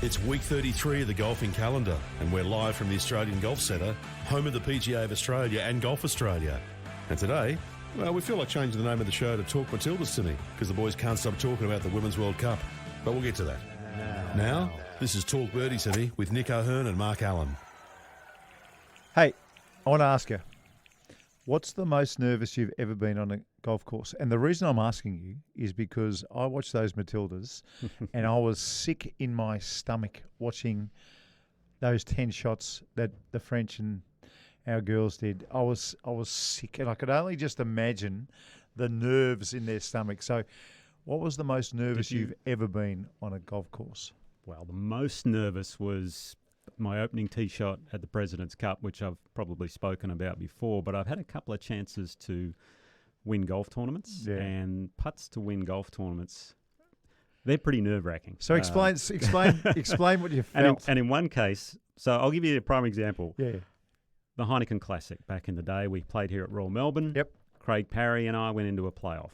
It's week 33 of the golfing calendar, and we're live from the Australian Golf Centre, home of the PGA of Australia and Golf Australia. And today, well, we feel like changing the name of the show to Talk Matildas to me, because the boys can't stop talking about the Women's World Cup. But we'll get to that. Now, this is Talk Birdie to me with Nick O'Hearn and Mark Allen. Hey, I want to ask you, what's the most nervous you've ever been on a golf course? And the reason I'm asking you is because I watched those Matildas and I was sick in my stomach watching those 10 shots that the French and our girls did. I was sick, and I could only just imagine the nerves in their stomach. So what was the most nervous you've ever been on a golf course? Well, the most nervous was my opening tee shot at the President's Cup, which I've probably spoken about before, but I've had a couple of chances to win golf tournaments, and putts to win golf tournaments, they're pretty nerve-wracking. So explain what you felt. And in one case, so I'll give you a prime example. Yeah. The Heineken Classic back in the day, we played here at Royal Melbourne. Yep. Craig Parry and I went into a playoff.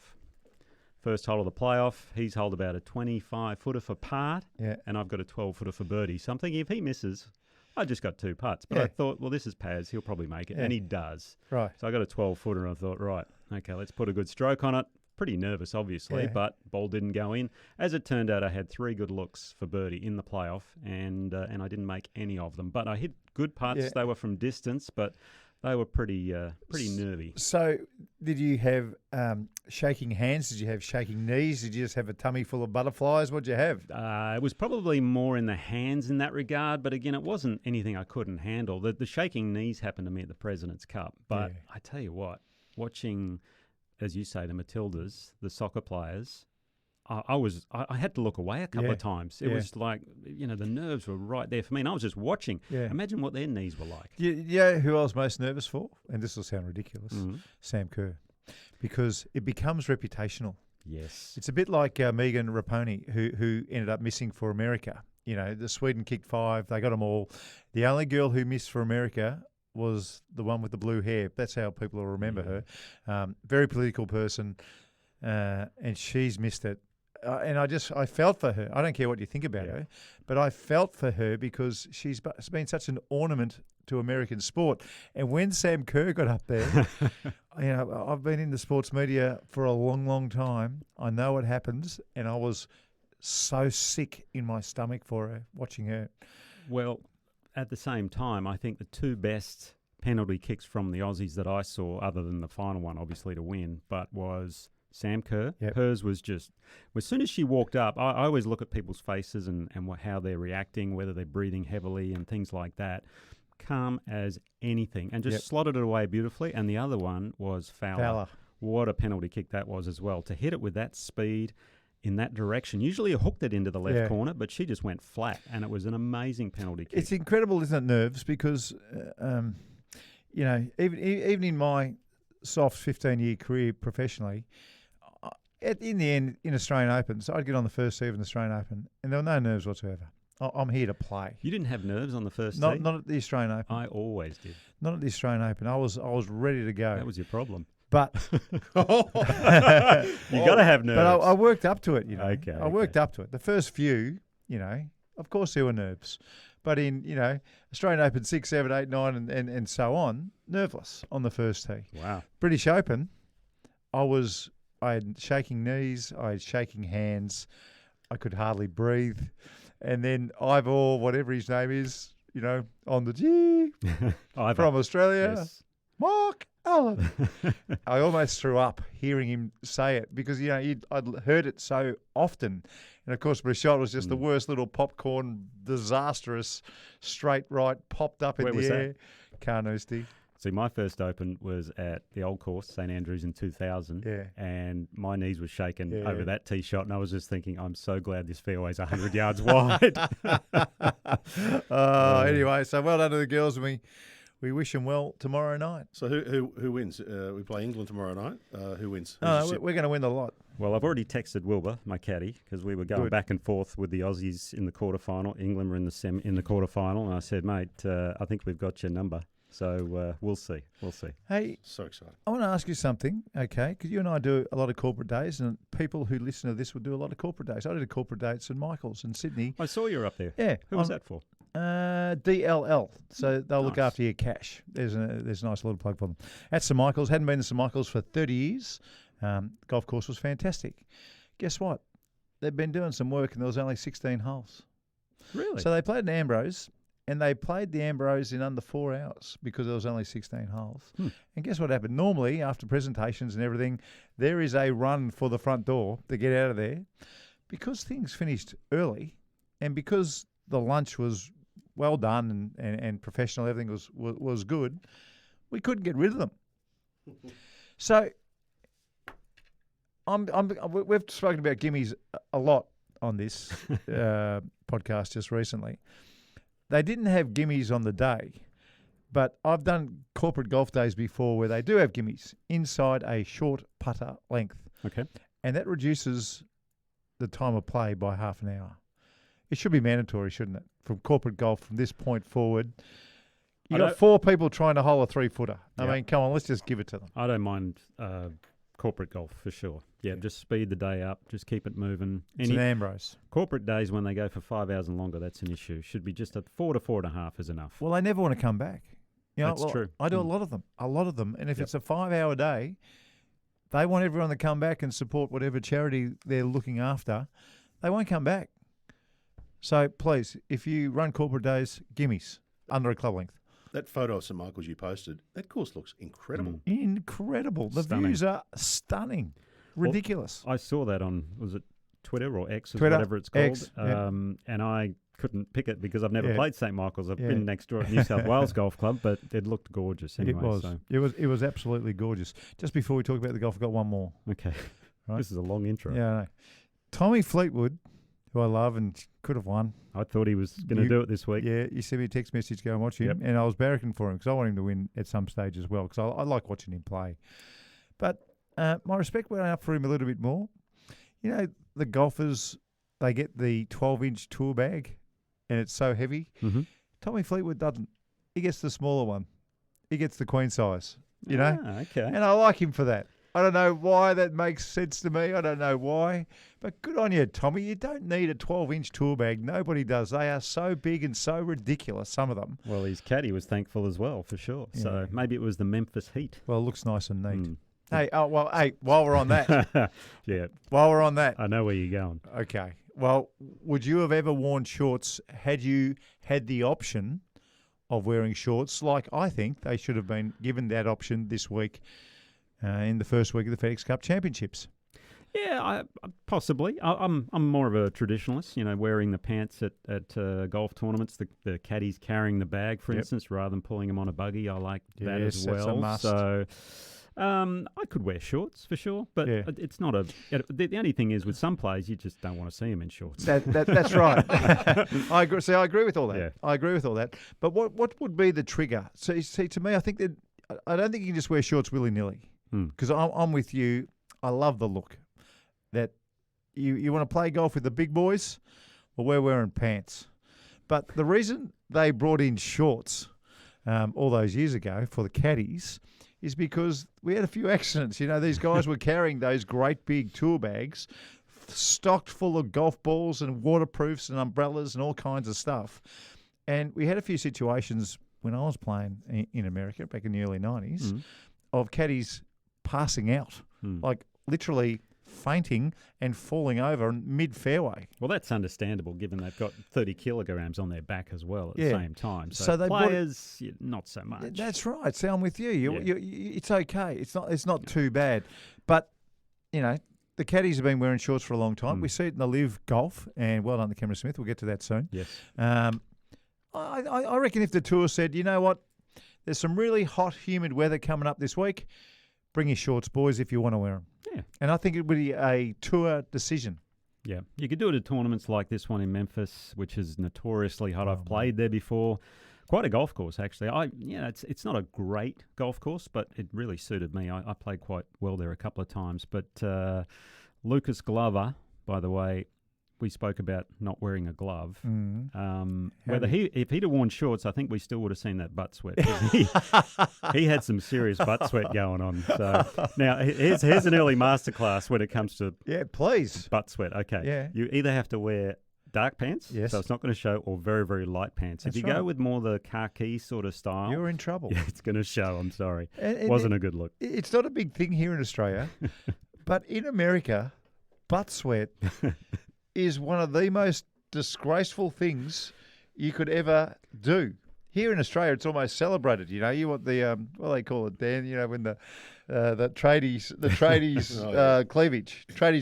First hole of the playoff, he's holed about a 25-footer for par, and I've got a 12-footer for birdie. So I'm thinking if he misses, I just got 2 putts. But I thought, well, this is Paz. He'll probably make it. And he does. Right. So I got a 12-footer, and I thought, right, okay, let's put a good stroke on it. Pretty nervous, obviously, but ball didn't go in. As it turned out, I had 3 good looks for birdie in the playoff, and I didn't make any of them. But I hit good putts. Yeah. They were from distance, but they were pretty nervy. So did you have shaking hands? Did you have shaking knees? Did you just have a tummy full of butterflies? What did you have? It was probably more in the hands in that regard, but again, it wasn't anything I couldn't handle. The shaking knees happened to me at the President's Cup. But I tell you what, watching, as you say, the Matildas, the soccer players, I had to look away a couple of times. It was like, the nerves were right there for me, and I was just watching. Yeah. Imagine what their knees were like. Yeah, who I was most nervous for? And this will sound ridiculous. Sam Kerr. Because it becomes reputational. Yes. It's a bit like Megan Rapinoe, who ended up missing for America. The Sweden kicked 5. They got them all. The only girl who missed for America was the one with the blue hair. That's how people will remember her. Very political person, and she's missed it. And I felt for her. I don't care what you think about her, but I felt for her because she's been such an ornament to American sport. And when Sam Kerr got up there, I've been in the sports media for a long, long time. I know what happens, and I was so sick in my stomach for her, watching her. Well, at the same time, I think the 2 best penalty kicks from the Aussies that I saw, other than the final one, obviously, to win, but was Sam Kerr. Hers was just, as soon as she walked up, I always look at people's faces and how they're reacting, whether they're breathing heavily and things like that. Calm as anything, and just slotted it away beautifully. And the other one was Fowler. What a penalty kick that was as well. To hit it with that speed in that direction. Usually you hooked it into the left corner, but she just went flat, and it was an amazing penalty kick. It's incredible, isn't it, nerves? Because, even in my soft 15-year career professionally, in the end, in Australian Opens, I'd get on the first tee of an Australian Open, and there were no nerves whatsoever. I'm here to play. You didn't have nerves on the first tee? Not at the Australian Open. I always did. Not at the Australian Open. I was ready to go. That was your problem. But you got to have nerves. But I worked up to it. Okay. I worked up to it. The first few, of course there were nerves. But in, Australian Open 6, 7, 8, 9 and so on, nerveless on the first tee. Wow. British Open, I had shaking knees, I had shaking hands, I could hardly breathe. And then Ivor, whatever his name is, on the G from Australia, Mark Allen. I almost threw up hearing him say it because, I'd heard it so often. And, of course, my shot was just the worst little popcorn, disastrous, straight right, popped up in the air. Carnoustie. See, my first Open was at the Old Course, St Andrews in 2000, and my knees were shaking over that tee shot, and I was just thinking, I'm so glad this fairway's 100 yards wide. Anyway, so well done to the girls, and we wish them well tomorrow night. So who wins? We play England tomorrow night. Who wins? We're going to win the lot. Well, I've already texted Wilbur, my caddy, because we were going back and forth with the Aussies in the quarterfinal. England were in the quarterfinal, and I said, mate, I think we've got your number. So we'll see. We'll see. Hey, So exciting. I want to ask you something, okay? Because you and I do a lot of corporate days, and people who listen to this will do a lot of corporate days. I did a corporate day at St Michael's in Sydney. I saw you were up there. Yeah. Who was that for? DLL. So they'll look Nice. after your cash. There's a nice little plug for them. At St Michael's, hadn't been to St Michael's for 30 years. Golf course was fantastic. Guess what? They've been doing some work, and there was only 16 holes. Really? So they played an Ambrose, and they played the Ambrose in under 4 hours because there was only 16 holes. And guess what happened? Normally, after presentations and everything, there is a run for the front door to get out of there. Because things finished early, and because the lunch was well done and professional, everything was good, we couldn't get rid of them. So we've spoken about gimmies a lot on this podcast just recently. They didn't have gimmies on the day, but I've done corporate golf days before where they do have gimmies inside a short putter length. Okay. And that reduces the time of play by half an hour. It should be mandatory, shouldn't it? From corporate golf from this point forward. You've got 4 people trying to hole a 3-footer. I mean, come on, let's just give it to them. I don't mind corporate golf for sure. Yeah, just speed the day up. Just keep it moving. It's an Ambrose. Corporate days when they go for 5 hours and longer, that's an issue. Should be just 4 to 4.5 is enough. Well, they never want to come back. You know, That's true. I do a lot of them. And if it's a 5-hour day, they want everyone to come back and support whatever charity they're looking after. They won't come back. So please, if you run corporate days, gimmies under a club length. That photo of St Michael's you posted, that course looks incredible. Incredible. The Stunning. views are stunning. Ridiculous. I saw that on, was it Twitter or X or Twitter, whatever it's called? X, and I couldn't pick it because I've never Yeah. played St Michael's. I've Yeah. been next door at New South Wales Golf Club, but it looked gorgeous anyway. It was. So. It was absolutely gorgeous. Just before we talk about the golf, I've got one more. Okay. Right. This is a long intro. Yeah, I know. Tommy Fleetwood, who I love and could have won. I thought he was going to do it this week. Yeah, you sent me a text message, go and watch him. Yep. And I was barracking for him because I want him to win at some stage as well because I like watching him play. But my respect went up for him a little bit more. You know, the golfers, they get the 12-inch tour bag and it's so heavy. Mm-hmm. Tommy Fleetwood doesn't. He gets the smaller one. He gets the queen size, you know. Okay. And I like him for that. I don't know why that makes sense to me. I don't know why. But good on you, Tommy. You don't need a 12-inch tour bag. Nobody does. They are so big and so ridiculous, some of them. Well, his caddy was thankful as well, for sure. Yeah. So maybe it was the Memphis heat. Well, it looks nice and neat. Mm. Hey, while we're on that, Yeah, while we're on that, I know where you're going. okay. Well, would you have ever worn shorts had you had the option of wearing shorts? Like I think they should have been given that option this week in the first week of the Fedex Cup Championships. Yeah, possibly. I'm more of a traditionalist, you know, wearing the pants at golf tournaments, the caddies carrying the bag, for instance, rather than pulling them on a buggy. I like that as well. That's a must. So I could wear shorts for sure, but it's not the only thing is with some players, you just don't want to see them in shorts. That's right. I agree. See, I agree with all that. Yeah. I agree with all that. But what would be the trigger? So, see, to me, I think that I don't think you can just wear shorts willy-nilly because I'm with you. I love the look. That you want to play golf with the big boys, well, we're wearing pants. But the reason they brought in shorts all those years ago for the caddies is because we had a few accidents. You know, these guys were carrying those great big tour bags stocked full of golf balls and waterproofs and umbrellas and all kinds of stuff. And we had a few situations when I was playing in America back in the early 90s of caddies passing out, like literally fainting and falling over mid-fairway. Well, that's understandable given they've got 30 kilograms on their back as well at the same time. So So they players, not so much. That's right. See, I'm with you. It's okay. It's not too bad. But, you know, the caddies have been wearing shorts for a long time. We see it in the Live Golf, and well done to Cameron Smith. We'll get to that soon. Yes. I reckon if the tour said, you know what, there's some really hot, humid weather coming up this week, bring your shorts, boys, if you want to wear them. Yeah. And I think it would be a tour decision. Yeah, you could do it at tournaments like this one in Memphis, which is notoriously hot. I've played there before. Quite a golf course, actually. It's not a great golf course, but it really suited me. I played quite well there a couple of times. But Lucas Glover, by the way, we spoke about not wearing a glove. Mm. If he'd have worn shorts, I think we still would have seen that butt sweat. 'Cause he had some serious butt sweat going on. So now here's an early masterclass when it comes to please butt sweat. Okay, Yeah. You either have to wear dark pants, Yes. so it's not going to show, or very, very light pants. That's if you right. go with more the khaki sort of style, You're in trouble. yeah, it's going to show. I'm sorry, And wasn't a good look. It's not a big thing here in Australia, but in America, butt sweat is one of the most disgraceful things you could ever do. Here in Australia, it's almost celebrated. You know, you want the what do they call it, Dan? You know, when the tradies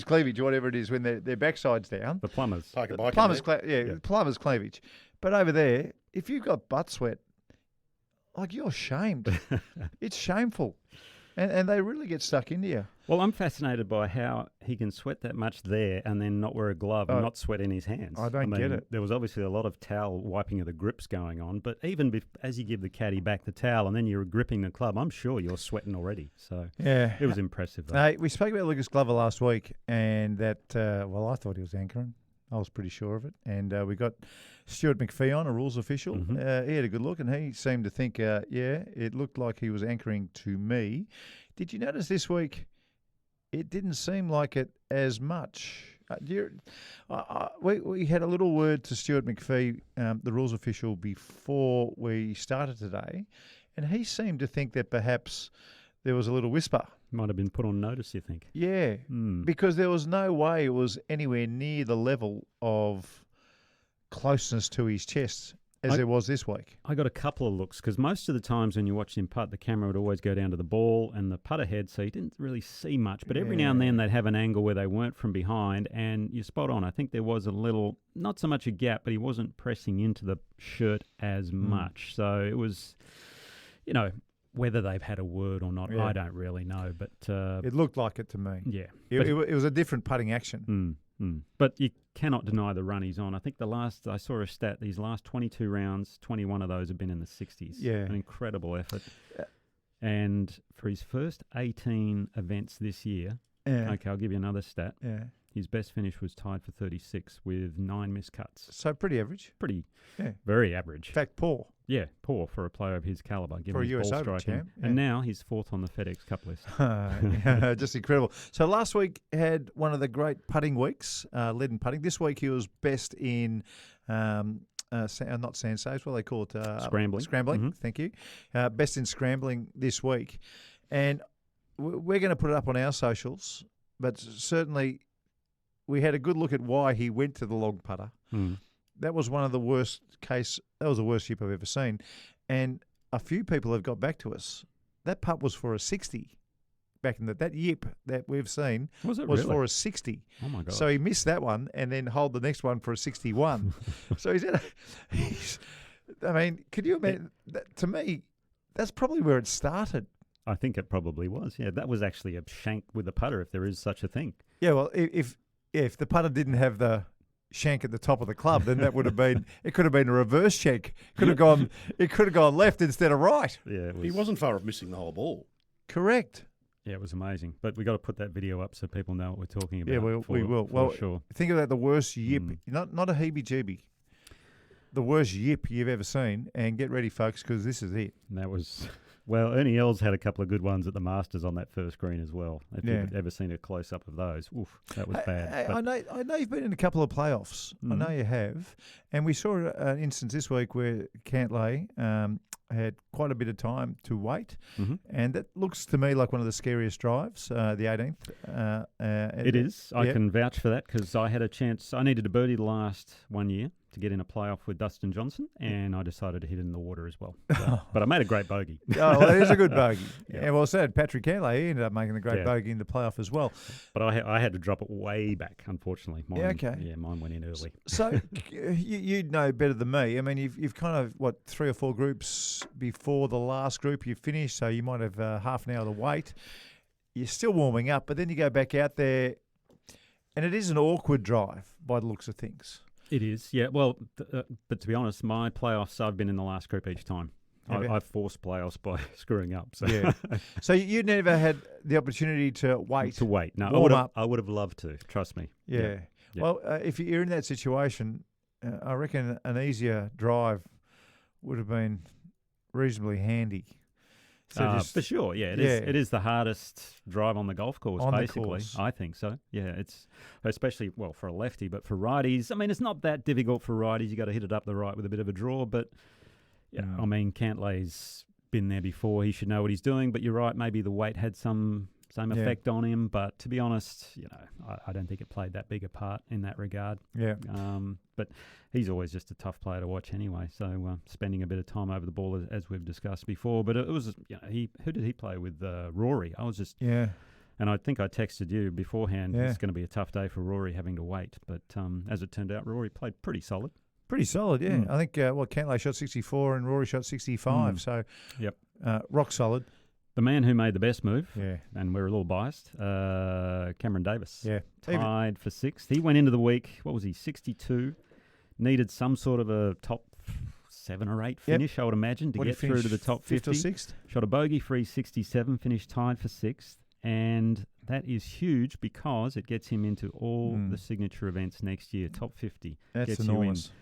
cleavage, whatever it is, when their backside's down. The plumbers. Take a bike. Plumbers cleavage. But over there, if you've got butt sweat, like you're shamed. It's shameful. And they really get stuck into you. Well, I'm fascinated by how he can sweat that much there and then not wear a glove and not sweat in his hands. I don't get it. There was obviously a lot of towel wiping of the grips going on, but even as you give the caddy back the towel and then you're gripping the club, I'm sure you're sweating already. So yeah, it was impressive, though. Hey, we spoke about Lucas Glover last week, and that, I thought he was anchoring. I was pretty sure of it. And we got Stuart McPhee on, a rules official. Mm-hmm. He had a good look, and he seemed to think, it looked like he was anchoring to me. Did you notice this week it didn't seem like it as much? We had a little word to Stuart McPhee, the rules official, before we started today, and he seemed to think that perhaps there was a little whisper. Might have been put on notice, you think? Yeah, because there was no way it was anywhere near the level of closeness to his chest as there was this week. I got a couple of looks because most of the times when you watch him putt, the camera would always go down to the ball and the putter head, so you didn't really see much. But every now and then they'd have an angle where they weren't from behind, and you're spot on. I think there was a little, not so much a gap, but he wasn't pressing into the shirt as much. So it was, whether they've had a word or not, I don't really know. But it looked like it to me. Yeah. It was a different putting action. But you cannot deny the run he's on. I think I saw a stat, these last 22 rounds, 21 of those have been in the 60s. Yeah. An incredible effort. And for his first 18 events this year, okay, I'll give you another stat. Yeah. His best finish was tied for 36 with 9 missed cuts. So pretty average. Very average. In fact, poor. Yeah, poor for a player of his calibre, given for a his US ball Open striking. champ. And now he's fourth on the Fedex Cup list. Just incredible. So last week had one of the great putting weeks, lead in putting. This week he was best in not sand saves, what do they call it? Scrambling. Scrambling, thank you. Best in scrambling this week. And we're going to put it up on our socials, but certainly we had a good look at why he went to the long putter. That was one of the worst case. That was the worst Yip I've ever seen. And a few people have got back to us. That putt was for a 60 back in that Yip that we've seen was really? For a 60. Oh, my God. So he missed that one and then hold the next one for a 61. So can you imagine? To me, that's probably where it started. I think it probably was. Yeah, that was actually a shank with a putter, if there is such a thing. Yeah, well, if the putter didn't have the shank at the top of the club, then that would have been. It could have been a reverse shank. It could have gone left instead of right. Yeah, he wasn't far off missing the whole ball. Correct. Yeah, it was amazing. But we got to put that video up so people know what we're talking about. Yeah, we will. Well, sure. Think about the worst Yip, not a heebie-jeebie. The worst Yip you've ever seen, and get ready, folks, because this is it. And that was. Well, Ernie Els had a couple of good ones at the Masters on that first green as well. If you've ever seen a close-up of those, oof, that was bad. I know you've been in a couple of playoffs. I know you have. And we saw an instance this week where Cantlay had quite a bit of time to wait. And that looks to me like one of the scariest drives, the 18th. It is. I can vouch for that because I had a chance. I needed a birdie the last 1 year to get in a playoff with Dustin Johnson, and I decided to hit it in the water as well. So, but I made a great bogey. Oh, well, it is a good bogey. Yeah, well said. Patrick Cantlay, he ended up making a great bogey in the playoff as well. But I had to drop it way back, unfortunately. Mine, okay. Mine went in early. So you know better than me. I mean, you've kind of, 3 or 4 groups before the last group you finished, so you might have half an hour to wait. You're still warming up, but then you go back out there, and it is an awkward drive by the looks of things. It is, yeah. Well, but to be honest, my playoffs, I've been in the last group each time. I've forced playoffs by screwing up. So. Yeah. So you never had the opportunity to wait? No, I would have loved to, trust me. Yeah. Yep. Well, if you're in that situation, I reckon an easier drive would have been reasonably handy. So For sure, yeah. It is the hardest drive on the golf course, On the basically. course. I think so. Yeah, it's especially, well, for a lefty, but for righties, I mean, it's not that difficult for righties. You got to hit it up the right with a bit of a draw, but I mean, Cantlay's been there before. He should know what he's doing, but you're right, maybe the weight had some effect on him, but to be honest, I don't think it played that big a part in that regard. Yeah. But he's always just a tough player to watch anyway. So spending a bit of time over the ball, as we've discussed before. But it was, who did he play with? Rory. I was just and I think I texted you beforehand. It's going to be a tough day for Rory having to wait. But as it turned out, Rory played pretty solid. Pretty solid, yeah. I think Cantlay shot 64 and Rory shot 65. So rock solid. The man who made the best move, and we're a little biased, Cameron Davis, tied for sixth. He went into the week, 62, needed some sort of a top 7 or 8 finish, I would imagine, to get through to the top 50. 5th or 6th? Shot a bogey-free 67, finished tied for sixth, and that is huge because it gets him into all the signature events next year, top 50. That's gets enormous. You in.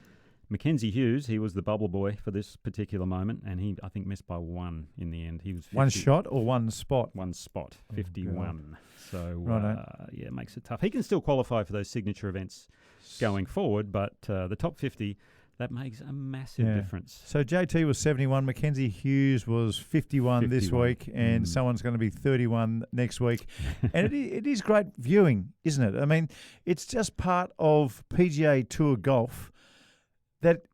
Mackenzie Hughes, he was the bubble boy for this particular moment, and he, I think, missed by 1 in the end. He was 50, one shot or one spot? One spot, 51. So, it makes it tough. He can still qualify for those signature events going forward, but the top 50, that makes a massive difference. So JT was 71, Mackenzie Hughes was 51 this week, and someone's going to be 31 next week. And it is great viewing, isn't it? I mean, it's just part of PGA Tour golf that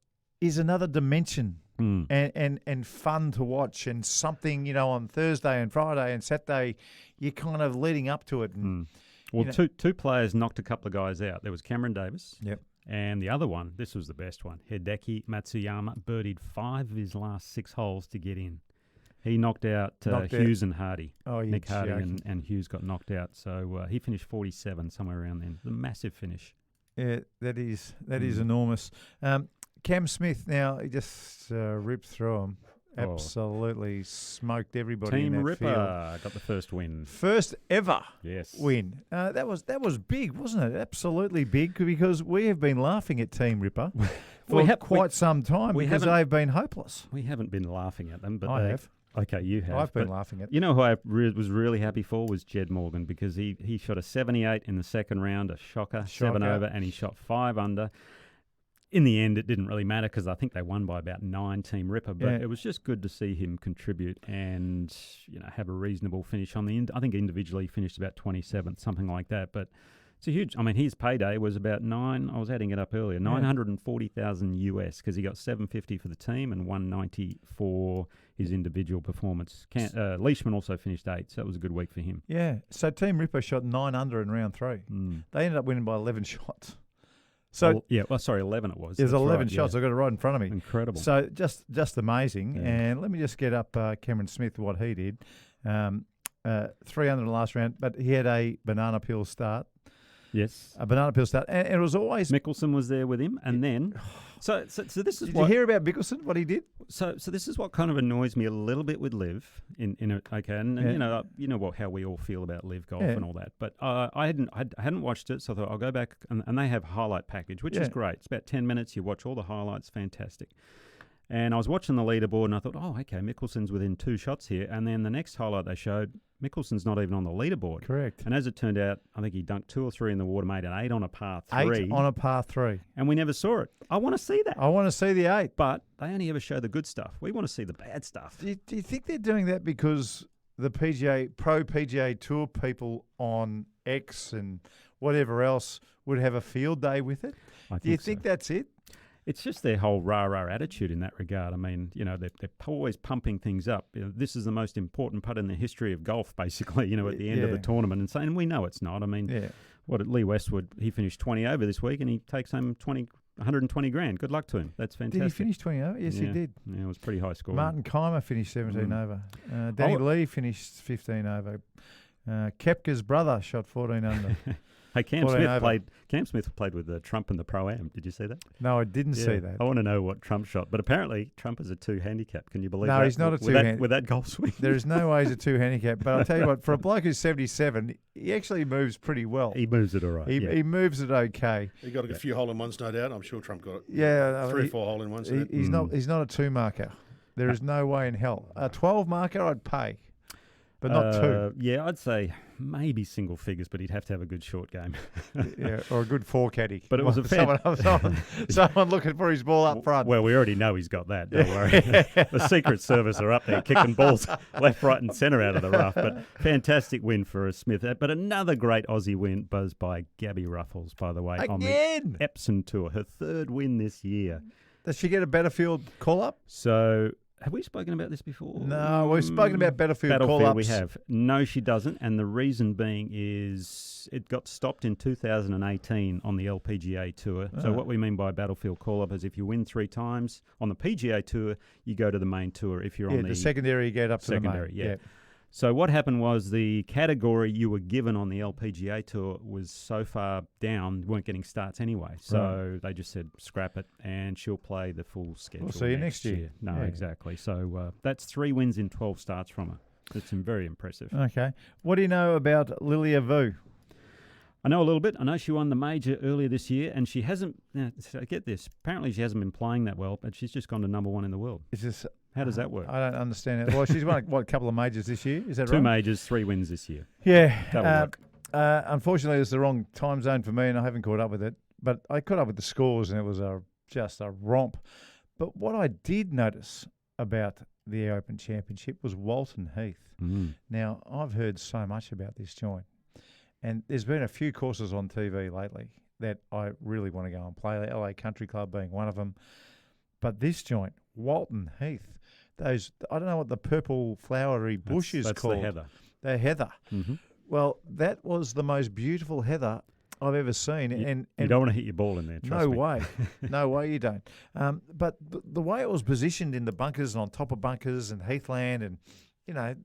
is another dimension and fun to watch, and something, on Thursday and Friday and Saturday, you're kind of leading up to it. And, Well, two players knocked a couple of guys out. There was Cameron Davis. Yep. And the other one, this was the best one, Hideki Matsuyama, birdied 5 of his last 6 holes to get in. He knocked out Hughes and Hardy. Oh, Nick Hardy and Hughes got knocked out. So he finished 47, somewhere around then. A massive finish. Yeah, that is enormous. Cam Smith, now, he just ripped through him. Absolutely smoked everybody in that Ripper field. got the first win. First ever win. That was big, wasn't it? Absolutely big, because we have been laughing at Team Ripper for quite some time because they've been hopeless. We haven't been laughing at them, but I have. Okay, you have. I've been laughing at them. You know who I was really happy for was Jed Morgan, because he shot a 78 in the second round, a shocker. 7 over, and he shot 5 under. In the end, it didn't really matter because I think they won by about 9, Team Ripper. But it was just good to see him contribute and have a reasonable finish on the end. I think individually he finished about 27th, something like that. But it's a huge. I mean, his payday was about I was adding it up earlier, $940,000 US, because he got $750 for the team and $190 for his individual performance. Leishman also finished 8th, so it was a good week for him. Yeah. So Team Ripper shot 9 under in round 3. They ended up winning by 11 shots. So 11 it was. It was 11 right, shots. I got it right in front of me. Incredible. So just amazing. Yeah. And let me just get up Cameron Smith, what he did. 3 under in the last round, but he had a banana peel start. Yes, a banana peel start, and it was always Mickelson was there with him, and then so this is. Did you hear about Mickelson? What he did? So this is what kind of annoys me a little bit with Liv. And how we all feel about Liv golf and all that. But I hadn't watched it, so I thought I'll go back and they have highlight package, which is great. It's about 10 minutes. You watch all the highlights, fantastic. And I was watching the leaderboard, and I thought, Mickelson's within 2 shots here. And then the next highlight they showed, Mickelson's not even on the leaderboard. Correct. And as it turned out, I think he dunked 2 or 3 in the water, made an 8 on a par 3. 8 on a par 3. And we never saw it. I want to see that. I want to see the 8. But they only ever show the good stuff. We want to see the bad stuff. Do you think they're doing that because the Pro PGA Tour people on X and whatever else would have a field day with it? Do you think that's it? It's just their whole rah-rah attitude in that regard. I mean, they're always pumping things up. This is the most important putt in the history of golf, basically, at the end of the tournament. And saying, we know it's not. I mean, Lee Westwood, he finished 20 over this week and he takes home 120 grand. Good luck to him. That's fantastic. Did he finish 20 over? Yes, he did. Yeah, it was pretty high score. Martin Keimer finished 17 over. Danny Lee finished 15 over. Koepka's brother shot 14 under. Hey, Cam 14 Smith over. played with Trump in the Pro-Am. Did you see that? No, I didn't see that. I want to know what Trump shot. But apparently, Trump is a 2 handicap. Can you believe No, that? he's not a With 2 that, with that golf swing. There is no way he's a 2 handicap. But I'll tell you what, for a bloke who's 77, he actually moves pretty well. He moves it all right. He moves it okay. He got a few hole-in-ones, no doubt. I'm sure Trump got Yeah, 3 or 4 hole-in-ones. He's not a 2 marker. There is no way in hell. A 12 marker, I'd pay, but not 2. Yeah, I'd say maybe single figures, but he'd have to have a good short game. Yeah, or a good 4 caddy. But it was a someone looking for his ball up front. Well, we already know he's got that. Don't worry. The Secret Service are up there kicking balls left, right, and centre out of the rough. But fantastic win for Smith. But another great Aussie win buzzed by Gabby Ruffles, by the way, on the Epsom Tour. Her 3rd win this year. Does she get a Battlefield call-up? So, have we spoken about this before? No, we've spoken about Battlefield call-ups. We have. No, she doesn't. And the reason being is it got stopped in 2018 on the LPGA Tour. So what we mean by Battlefield call-up is if you win 3 times on the PGA Tour, you go to the main tour. If you're on the secondary, you get up to the main. Yeah. So what happened was the category you were given on the LPGA Tour was so far down, weren't getting starts anyway. So they just said, scrap it, and she'll play the full schedule. We'll see you next year. No, exactly. So that's 3 wins in 12 starts from her. It's very impressive. Okay. What do you know about Lilia Vu? I know a little bit. I know she won the major earlier this year, and she hasn't. Get this. Apparently, she hasn't been playing that well, but she's just gone to number 1 in the world. How does that work? I don't understand it. Well, she's won a couple of majors this year. Is that 2 right? 2 majors, 3 wins this year. Yeah. Unfortunately, it's the wrong time zone for me, and I haven't caught up with it. But I caught up with the scores, and it was just a romp. But what I did notice about the Open Championship was Walton Heath. Now, I've heard so much about this joint. And there's been a few courses on TV lately that I really want to go and play, the LA Country Club being one of them. But this joint, Walton Heath, I don't know what the purple flowery bush is called. That's the heather. The heather. Mm-hmm. Well, that was the most beautiful heather I've ever seen. And you don't want to hit your ball in there, trust me. No way. No way you don't. But the way it was positioned in the bunkers and on top of bunkers and heathland and,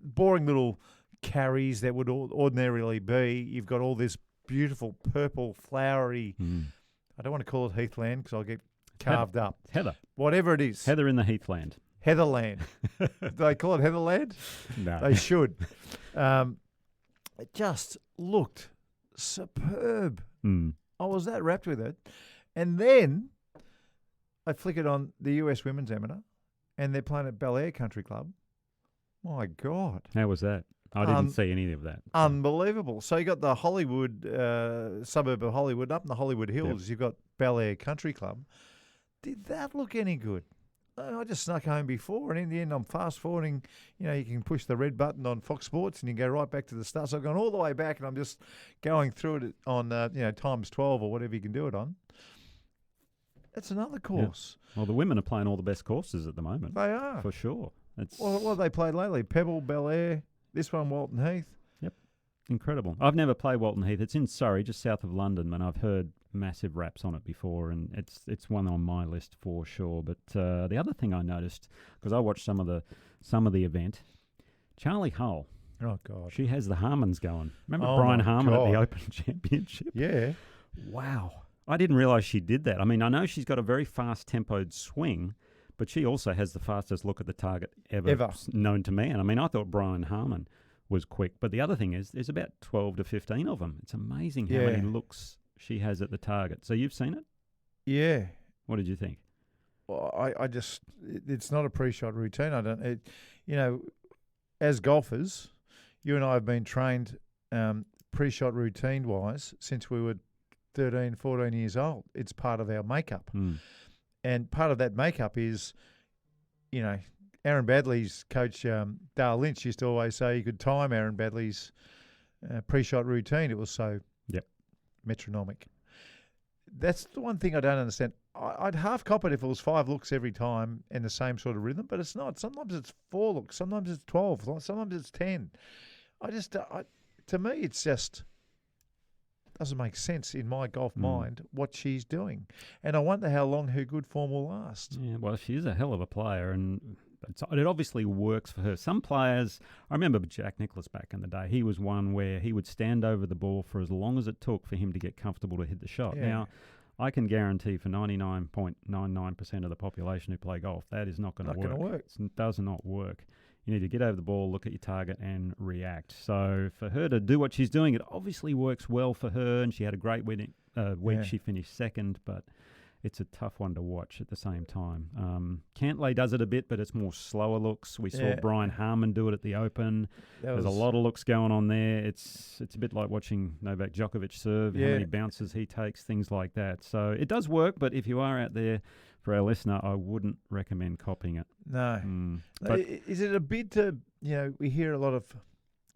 boring little carries that would ordinarily be. You've got all this beautiful purple flowery. I don't want to call it heathland because I'll get carved up. Heather. Whatever it is. Heather in the heathland. Heatherland. Do they call it Heatherland? No. They should. It just looked superb. I was that wrapped with it. And then I flickered on the US Women's Amateur and they're playing at Bel Air Country Club. My God. How was that? I didn't see any of that. Unbelievable. So you got the Hollywood, suburb of Hollywood, up in the Hollywood Hills. Yep. You've got Bel Air Country Club. Did that look any good? I just snuck home before, and in the end, I'm fast forwarding. You can push the red button on Fox Sports, and you go right back to the start. So I've gone all the way back, and I'm just going through it on times 12 or whatever you can do it on. That's another course. Yeah. Well, the women are playing all the best courses at the moment. They are for sure. What have they played lately? Pebble, Bel Air. This one, Walton Heath. Yep. Incredible. I've never played Walton Heath. It's in Surrey, just south of London, and I've heard massive raps on it before, and it's one on my list for sure. But the other thing I noticed, because I watched some of the event, Charlie Hull. Oh, God. She has the Harmons going. Remember Brian Harmon at the Open Championship? Yeah. Wow. I didn't realise she did that. I mean, I know she's got a very fast-tempoed swing, but she also has the fastest look at the target ever known to man. I mean, I thought Brian Harmon was quick. But the other thing is there's about 12 to 15 of them. It's amazing how many looks she has at the target. So you've seen it? Yeah. What did you think? Well, it's not a pre-shot routine. As golfers, you and I have been trained pre-shot routine-wise since we were 13, 14 years old. It's part of our makeup. And part of that makeup is, Aaron Badley's coach, Dale Lynch, used to always say you could time Aaron Badley's pre-shot routine. It was so metronomic. That's the one thing I don't understand. I'd half cop it if it was 5 looks every time in the same sort of rhythm, but it's not. Sometimes it's 4 looks. Sometimes it's 12. Sometimes it's 10. To me, it's just doesn't make sense in my golf mind what she's doing. And I wonder how long her good form will last. Yeah, well, she's a hell of a player, it obviously works for her. Some players, I remember Jack Nicklaus back in the day, he was one where he would stand over the ball for as long as it took for him to get comfortable to hit the shot. Yeah. Now, I can guarantee for 99.99% of the population who play golf, that is not going to work. Not going to work. It does not work. You need to get over the ball, look at your target, and react. So for her to do what she's doing, it obviously works well for her, and she had a great week. She finished second, but it's a tough one to watch at the same time. Cantlay does it a bit, but it's more slower looks. We saw Brian Harmon do it at the Open. There's a lot of looks going on there. It's a bit like watching Novak Djokovic serve, how many bounces he takes, things like that. So it does work, but if you are out there, for our listener, I wouldn't recommend copying it. No. But is it a bit to, we hear a lot of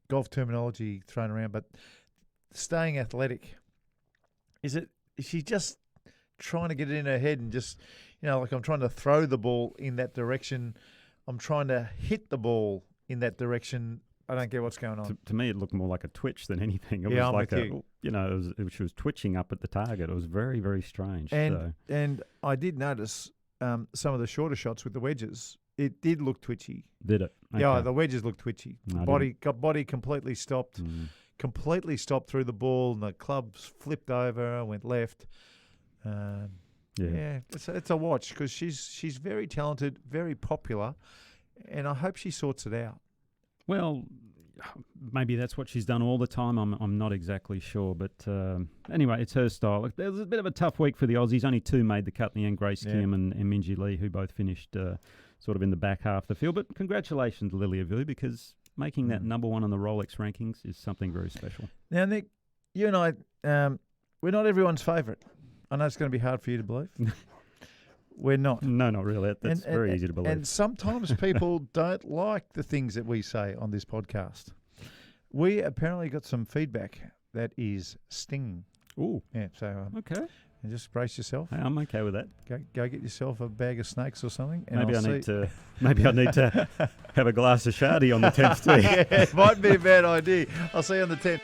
golf terminology thrown around, but staying athletic, is she just trying to get it in her head and just, like I'm trying to throw the ball in that direction. I'm trying to hit the ball in that direction. I don't get what's going on. To me, it looked more like a twitch than anything. It was I'm like with you. she was twitching up at the target. It was very, very strange. And I did notice some of the shorter shots with the wedges. It did look twitchy. Did it? Okay. Yeah, the wedges looked twitchy. Body completely stopped. Completely stopped through the ball, and the clubs flipped over, went left. It's a watch because she's very talented, very popular, and I hope she sorts it out. Well, maybe that's what she's done all the time. I'm not exactly sure, but anyway, it's her style. Look, there was a bit of a tough week for the Aussies. Only two made the cut in the end, Grace Kim and Minjee Lee, who both finished sort of in the back half of the field. But congratulations, Lilia Vu, because making that number one on the Rolex rankings is something very special. Now, Nick, you and I, we're not everyone's favourite. I know it's going to be hard for you to believe. We're not. No, not really. That's very easy to believe. And sometimes people don't like the things that we say on this podcast. We apparently got some feedback that is stinging. Ooh. Yeah, so okay. And just brace yourself. Hey, I'm okay with that. Go get yourself a bag of snakes or something. And maybe I need to have a glass of Shardy on the 10th too. Yeah, it might be a bad idea. I'll see you on the 10th.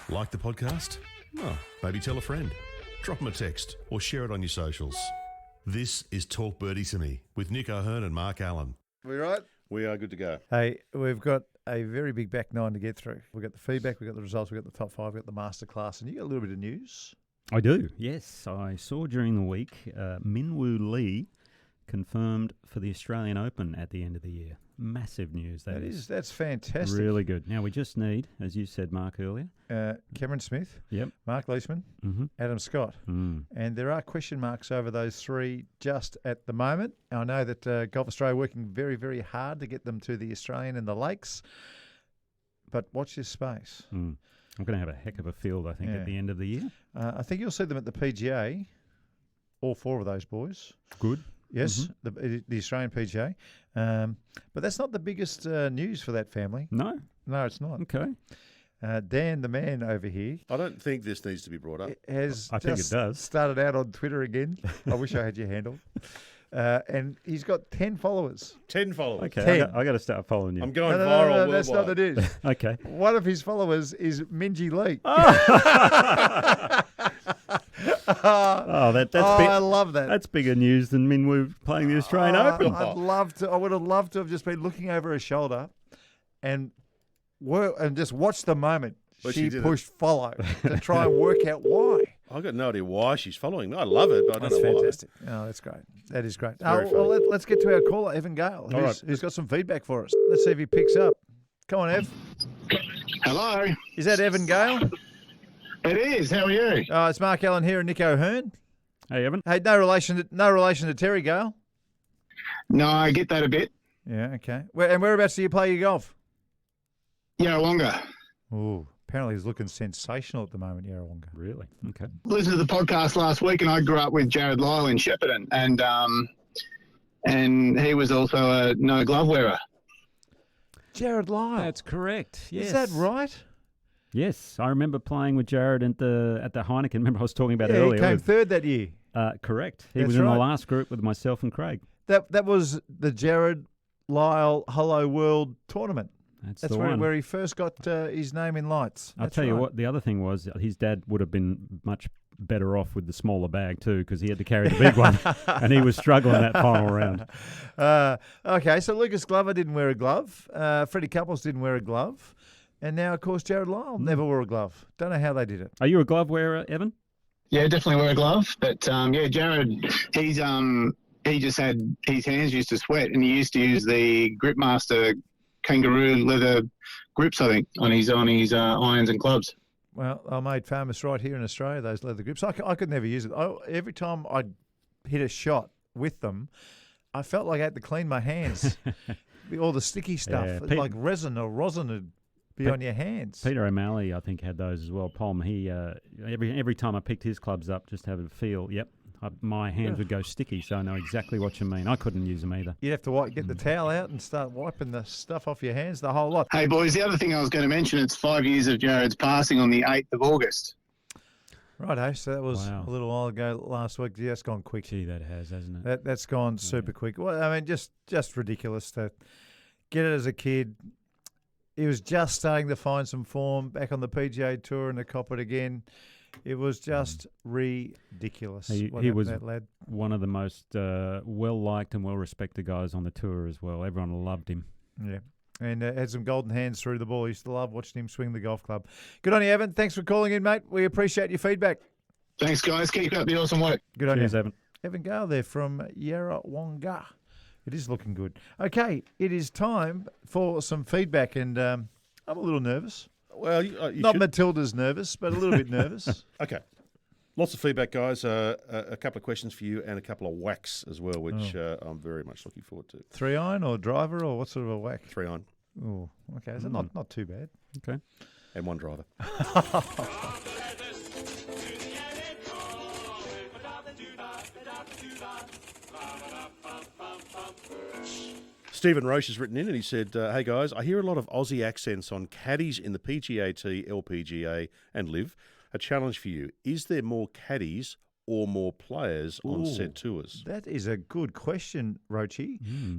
Like the podcast? Oh, maybe tell a friend. Drop them a text or share it on your socials. This is Talk Birdie to Me with Nick O'Hearn and Mark Allen. We right? We are good to go. Hey, we've got a very big back nine to get through. We've got the feedback, we've got the results, we've got the top five, we've got the masterclass, and you got a little bit of news. I do, yes. I saw during the week Minwoo Lee confirmed for the Australian Open at the end of the year. Massive news, that's fantastic. Really good. Now, we just need, as you said, Mark, earlier. Cameron Smith, yep. Mark Leishman, Adam Scott. And there are question marks over those three just at the moment. I know that Golf Australia are working very, very hard to get them to the Australian and the Lakes. But watch this space. I'm going to have a heck of a field, I think, at the end of the year. I think you'll see them at the PGA, all four of those boys. Good. Yes, the Australian PGA. But that's not the biggest news for that family. No, it's not. Okay. Dan, the man over here, I don't think this needs to be brought up. I think it does. Started out on Twitter again. I wish I had your handle. And he's got 10 followers. 10 followers. Okay, I got to start following you. I'm going viral worldwide. That's not the news. Okay. One of his followers is Minjee Lee. I love that. That's bigger news than Minwoo playing the Australian Open. I would have loved to have just been looking over her shoulder and just watch the moment she pushed follow to try and work out why. I've got no idea why she's following me. I love it, but I don't know fantastic. Why. Oh, that's great. That is great. Let's get to our caller, Evan Gale, who's got some feedback for us. Let's see if he picks up. Come on, Ev. Hello. Is that Evan Gale? It is. How are you? It's Mark Allen here and Nick O'Hearn. Hey, Evan. Hey, no relation to Terry Gale. No, I get that a bit. Yeah, okay. And whereabouts do you play your golf? Yarrawonga. Oh, apparently he's looking sensational at the moment, Yarrawonga. Really? Okay. Listened to the podcast last week, and I grew up with Jared Lyle in Shepparton, and he was also a no glove wearer. Jared Lyle. That's correct. Yes. Is that right? Yes, I remember playing with Jared at the Heineken. Remember I was talking about it earlier. He came third that year. Correct. He was in the last group with myself and Craig. That was the Jared Lyle Hello World tournament. That's the one where he first got his name in lights. I'll tell you what, the other thing was his dad would have been much better off with the smaller bag too, because he had to carry the big one, and he was struggling that final round. Okay, so Lucas Glover didn't wear a glove. Freddie Couples didn't wear a glove. And now, of course, Jared Lyle never wore a glove. Don't know how they did it. Are you a glove wearer, Evan? Yeah, definitely wear a glove. But Jared, he just had his hands used to sweat, and he used to use the Gripmaster kangaroo leather grips, I think, on his irons and clubs. Well, I made famous right here in Australia, those leather grips. I could never use it. Every time I'd hit a shot with them, I felt like I had to clean my hands. All the sticky stuff, like resin or rosin would be on your hands. Peter O'Malley, I think, had those as well. Palm, he every time I picked his clubs up, just have a feel, my hands would go sticky, so I know exactly what you mean. I couldn't use them either. You'd have to get the towel out and start wiping the stuff off your hands, the whole lot. Hey, boys, the other thing I was going to mention, it's 5 years of Jared's passing on the 8th of August. Righto, so that was a little while ago last week. Yeah, it's gone quick. Gee, that has, hasn't it? That's gone super quick. Well, I mean, just ridiculous to get it as a kid. He was just starting to find some form back on the PGA Tour and to cop it again. It was just ridiculous. He was that lad. One of the most well-liked and well-respected guys on the tour as well. Everyone loved him. Yeah, and had some golden hands through the ball. He used to love watching him swing the golf club. Good on you, Evan. Thanks for calling in, mate. We appreciate your feedback. Thanks, guys. Keep up the awesome work. Good on you, Evan. Evan Gale there from Yarrawonga. It is looking good. Okay, it is time for some feedback, and I'm a little nervous. Well, not Matilda's nervous, but a little bit nervous. Okay. Lots of feedback, guys. A couple of questions for you and a couple of whacks as well, which I'm very much looking forward to. 3-iron or driver or what sort of a whack? 3-iron. Oh, okay. So not too bad. Okay. And one driver. Stephen Roche has written in and he said, hey guys, I hear a lot of Aussie accents on caddies in the PGA-T, LPGA and LIV. A challenge for you. Is there more caddies or more players on said tours? That is a good question, Roche.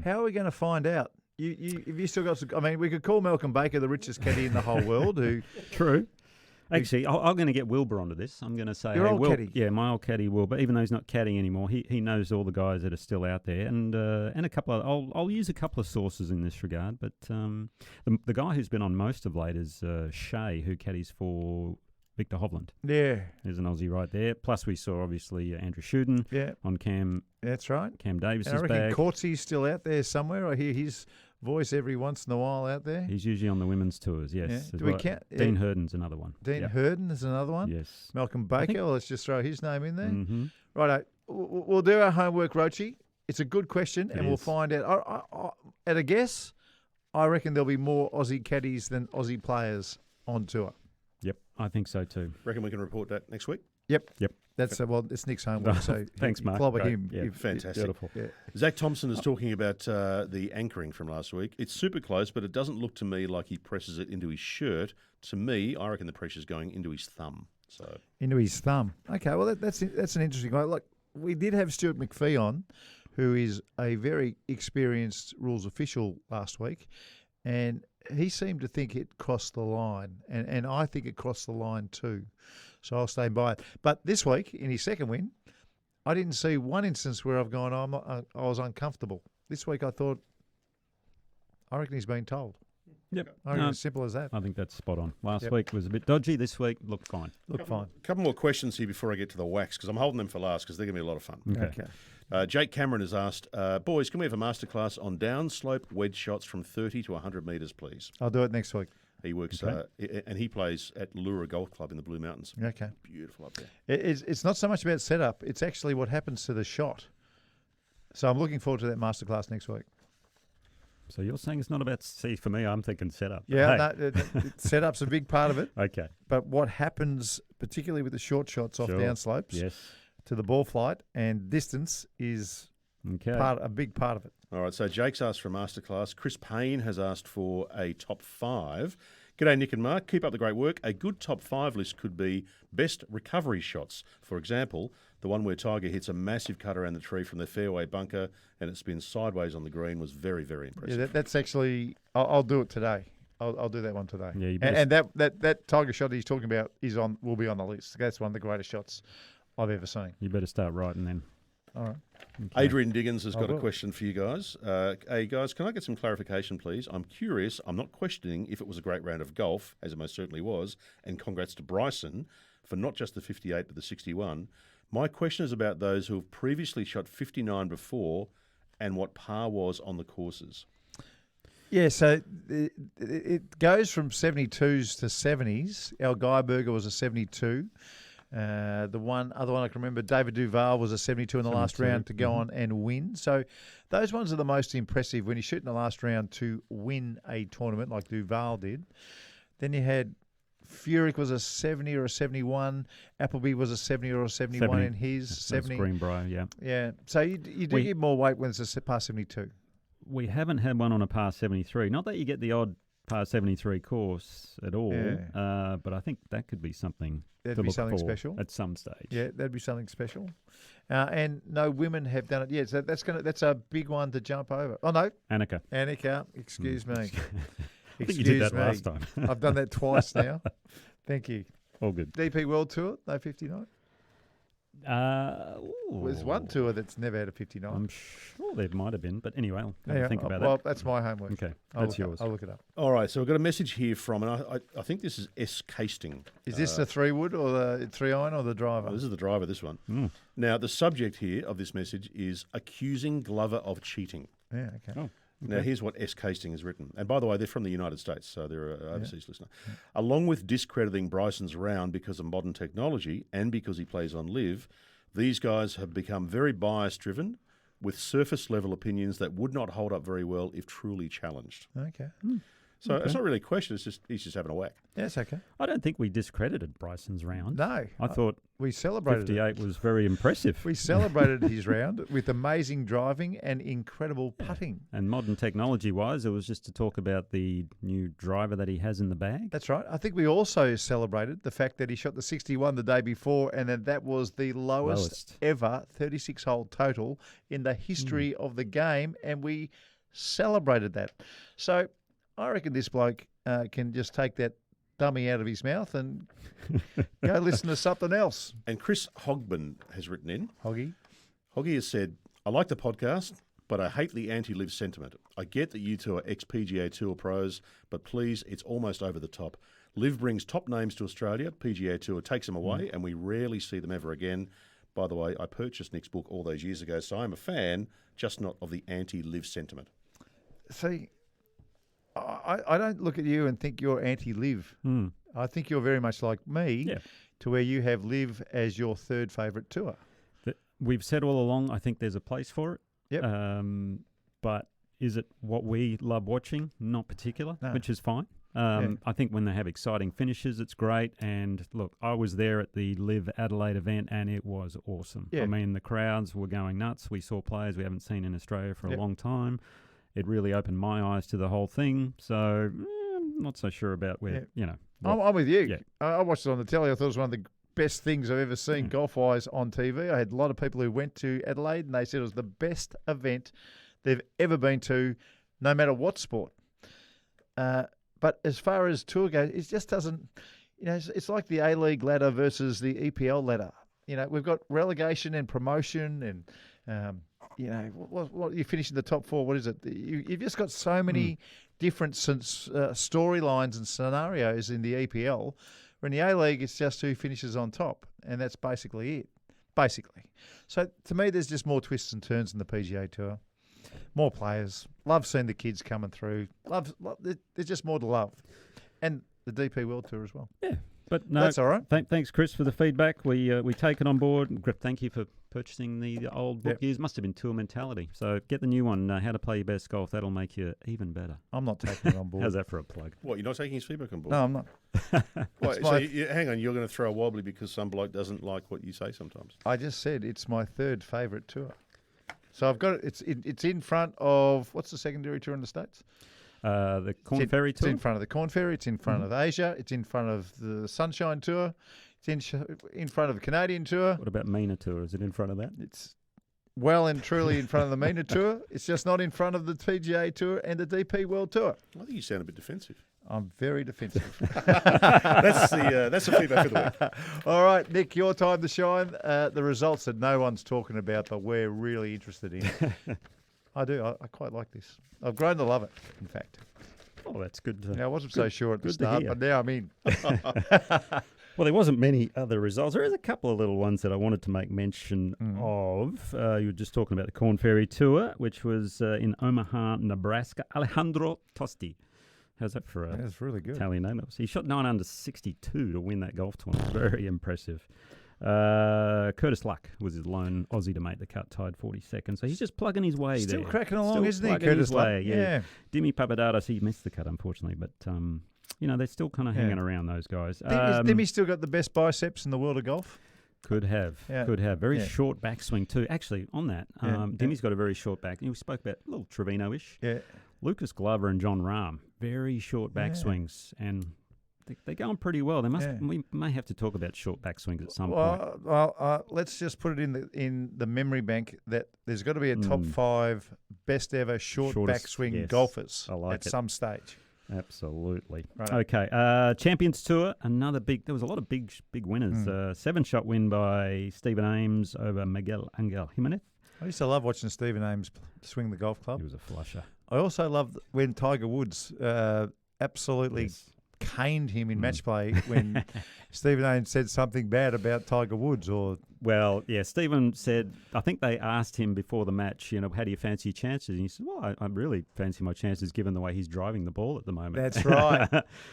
How are we going to find out? Have you still got some, I mean, we could call Malcolm Baker the richest caddy in the whole world. True. Actually, I'm going to get Wilbur onto this. I'm going to say, your old caddy. Yeah, my old caddy Wilbur. Even though he's not caddying anymore, he knows all the guys that are still out there, and a couple of. I'll use a couple of sources in this regard. But the guy who's been on most of late is Shea, who caddies for Victor Hovland. Yeah, there's an Aussie right there. Plus, we saw obviously Andrew Shuden. Yeah, on Cam. That's right. Cam Davis's bag. I reckon Courtsy's still out there somewhere. I hear his voice every once in a while out there. He's usually on the women's tours, yes. Yeah. Do we count? Dean Herden's another one. Dean Herden is another one? Yes. Malcolm Baker, let's just throw his name in there. Mm-hmm. Righto. We'll do our homework, Roche. It's a good question, and we'll find out. At a guess, I reckon there'll be more Aussie caddies than Aussie players on tour. Yep, I think so too. Reckon we can report that next week? Yep. That's it's Nick's homework. So thanks, Mark. Clobber him. Yeah, fantastic. Beautiful. Yeah. Zach Thompson is talking about the anchoring from last week. It's super close, but it doesn't look to me like he presses it into his shirt. To me, I reckon the pressure's going into his thumb. So into his thumb. Okay, well that's an interesting one. Like we did have Stuart McPhee on, who is a very experienced rules official last week, and he seemed to think it crossed the line, and I think it crossed the line too. So I'll stay by it. But this week, in his second win, I didn't see one instance where I've gone, I was uncomfortable. This week I reckon he's been told. Yep. I reckon it's simple as that. I think that's spot on. Last week was a bit dodgy. This week looked fine. Fine. A couple more questions here before I get to the wax, because I'm holding them for last because they're going to be a lot of fun. Okay. Jake Cameron has asked, boys, can we have a masterclass on downslope wedge shots from 30 to 100 metres, please? I'll do it next week. He works, and he plays at Lura Golf Club in the Blue Mountains. Okay. Beautiful up there. It's not so much about setup. It's actually what happens to the shot. So I'm looking forward to that masterclass next week. So you're saying it's not about, for me, I'm thinking setup. Yeah, setup's a big part of it. Okay. But what happens, particularly with the short shots off downslopes, to the ball flight and distance is a big part of it. All right, so Jake's asked for a masterclass. Chris Payne has asked for a top 5. G'day, Nick and Mark. Keep up the great work. A good top 5 list could be best recovery shots. For example, the one where Tiger hits a massive cut around the tree from the fairway bunker and it spins sideways on the green was very, very impressive. Yeah, that's actually, I'll do it today. I'll do that one today. Yeah, you and that tiger shot he's talking about will be on the list. That's one of the greatest shots I've ever seen. You better start writing then. All right. Okay. Adrian Diggins has got a question for you guys. Hey, guys, can I get some clarification, please? I'm curious. I'm not questioning if it was a great round of golf, as it most certainly was, and congrats to Bryson for not just the 58 but the 61. My question is about those who have previously shot 59 before and what par was on the courses. Yeah, so it goes from 72s to 70s. Al Geiberger was a 72. The other one I can remember, David Duval was a 72 in the last round to go on and win. So those ones are the most impressive when you shoot in the last round to win a tournament like Duval did. Then you had Furyk was a 70 or a 71. Appleby was a 70 or a 71 in his. That's 70. Greenbrier, yeah. Yeah, so you do give more weight when it's a par 72. We haven't had one on a par 73. Not that you get the odd par 73 course at all, but I think that could be something That'd be something special at some stage. Yeah, that'd be something special. And no women have done it yet. So that's a big one to jump over. Oh, no. Annika, excuse me. I think you did that last time. I've done that twice now. Thank you. All good. DP World Tour, no 59? There's one tour that's never had a 59. I'm sure there might have been, but anyway, I'll think about that. Well, that's my homework. Okay, that's yours. I'll look it up. All right, so we've got a message here from, and I think this is S. Casting. Is this the 3-wood or the 3-iron or the driver? Oh, this is the driver, this one. Now, the subject here of this message is accusing Glover of cheating. Yeah, okay. Oh. Okay. Now, here's what S. Casting has written. And by the way, they're from the United States, so they're an overseas listener. Yeah. Along with discrediting Bryson's round because of modern technology and because he plays on live, these guys have become very bias-driven with surface-level opinions that would not hold up very well if truly challenged. Okay. So it's not really a question. It's just he's just having a whack. Yeah, it's okay. I don't think we discredited Bryson's round. No. I thought we celebrated 58 was very impressive. We celebrated his round with amazing driving and incredible putting. And modern technology-wise, it was just to talk about the new driver that he has in the bag. That's right. I think we also celebrated the fact that he shot the 61 the day before and that was the lowest ever 36-hole total in the history of the game, and we celebrated that. So I reckon this bloke can just take that dummy out of his mouth and go listen to something else. And Chris Hogben has written in. Hoggy has said, I like the podcast, but I hate the anti-live sentiment. I get that you two are ex-PGA Tour pros, but please, it's almost over the top. Live brings top names to Australia. PGA Tour takes them away, and we rarely see them ever again. By the way, I purchased Nick's book all those years ago, so I'm a fan, just not of the anti-live sentiment. See, I don't look at you and think you're anti-live. I think you're very much like me, to where you have live as your third favourite tour. We've said all along, I think there's a place for it. Yep. But is it what we love watching? Not particular, which is fine. I think when they have exciting finishes, it's great. And look, I was there at the Live Adelaide event, and it was awesome. Yeah. I mean, the crowds were going nuts. We saw players we haven't seen in Australia for a long time. It really opened my eyes to the whole thing. So I'm not so sure about where, I'm with you. Yeah. I watched it on the telly. I thought it was one of the best things I've ever seen golf-wise on TV. I had a lot of people who went to Adelaide, and they said it was the best event they've ever been to, no matter what sport. But as far as tour goes, it just doesn't, it's like the A-League ladder versus the EPL ladder. We've got relegation and promotion and, what you finish in the top four. What is it? You've just got so many different storylines and scenarios in the EPL. Where in the A-League, it's just who finishes on top, and that's basically it. So to me, there's just more twists and turns in the PGA Tour. More players. Love seeing the kids coming through. Love. There's just more to love, and the DP World Tour as well. Yeah, but no, that's all right. Thanks, Chris, for the feedback. We take it on board. Thank you for purchasing the old book. It must have been Tour Mentality. So get the new one, How to Play Your Best Golf. That'll make you even better. I'm not taking it on board. How's that for a plug? What, you're not taking his feedback on board? No, I'm not. Hang on, you're going to throw a wobbly because some bloke doesn't like what you say sometimes. I just said it's my third favourite tour. So I've got it. It's in front of, what's the secondary tour in the States? The Corn Ferry Tour. It's in front of the Corn Ferry. It's in front of Asia. It's in front of the Sunshine Tour. It's in front of the Canadian Tour. What about MENA Tour? Is it in front of that? It's well and truly in front of the MENA Tour. It's just not in front of the PGA Tour and the DP World Tour. I think you sound a bit defensive. I'm very defensive. That's the feedback of the week. All right, Nick, your time to shine. The results that no one's talking about, but we're really interested in. I do. I quite like this. I've grown to love it, in fact. Oh, that's good. Now, I wasn't so sure at the start, but now I'm in. Well, there wasn't many other results. There is a couple of little ones that I wanted to make mention of. You were just talking about the Corn Ferry Tour, which was in Omaha, Nebraska. Alejandro Tosti. How's that for That's really good. Italian name? He shot 9 under 62 to win that golf tournament. Very impressive. Curtis Luck was his lone Aussie to make the cut, tied 42nd. So he's just plugging his way Still there. cracking along, isn't he, plugging Curtis his Luck? way, Yeah. Dimi Papadatos, he missed the cut, unfortunately. But, they're still kind of hanging around, those guys. Demi still got the best biceps in the world of golf? Could have. Very short backswing, too. Actually, on that, Dimi's got a very short back. We spoke about a little Trevino-ish. Yeah. Lucas Glover and John Rahm, very short backswings. And they're going pretty well. We may have to talk about short backswings at some point. Well, let's just put it in the memory bank that there's got to be a top 5 best ever shortest backswing golfers at some stage. Absolutely. Right. Okay. Champions Tour, there was a lot of big winners. 7-shot win by Stephen Ames over Miguel Angel Jimenez. I used to love watching Stephen Ames swing the golf club. He was a flusher. I also loved when Tiger Woods absolutely caned him in match play when Stephen Ames said something bad about Tiger Woods. Stephen said, I think they asked him before the match, how do you fancy your chances? And he said, well, I really fancy my chances given the way he's driving the ball at the moment. That's right.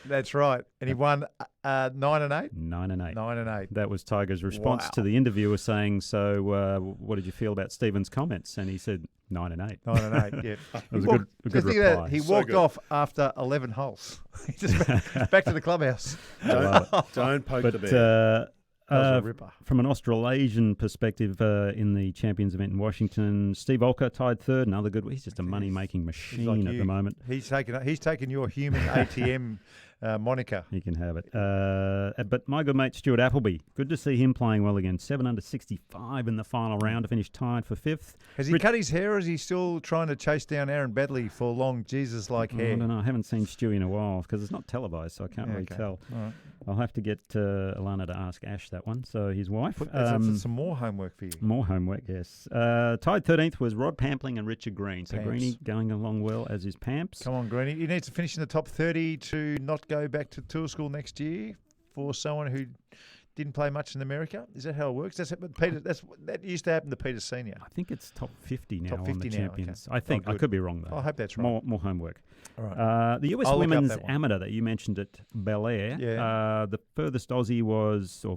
That's right. And he won 9 and 8? 9 and 8. 9 and 8. That was Tiger's response to the interviewer saying, so what did you feel about Stephen's comments? And he said, 9 and 8. 9 and 8, yeah. It was a good reply. He walked off after 11 holes. Just back to the clubhouse. Don't poke the bear. From an Australasian perspective, in the Champions event in Washington, Steve Olker tied 3rd. Another good. He's just a money-making machine at the moment. He's taken your human ATM moniker. He can have it. But my good mate Stuart Appleby, good to see him playing well again. 7 under 65 in the final round to finish tied for 5th. Has he cut his hair, or is he still trying to chase down Aaron Baddeley for long Jesus-like hair? I don't know. I haven't seen Stu in a while because it's not televised, so I can't really tell. All right. I'll have to get Alana to ask Ash that one, so his wife. That's some more homework for you. More homework, yes. Tied 13th was Rod Pampling and Richard Green. So Greeny going along well as his Pamps. Come on, Greeny. He needs to finish in the top 30 to not go back to tour school next year for someone who didn't play much in America. Is that how it works? That used to happen to Peter Senior. I think it's top 50 now top 50 on the now, Champions. okay. I think. I could be wrong, though. I hope that's right. More homework. All right. The US Women's Amateur that you mentioned at Bel Air, the furthest Aussie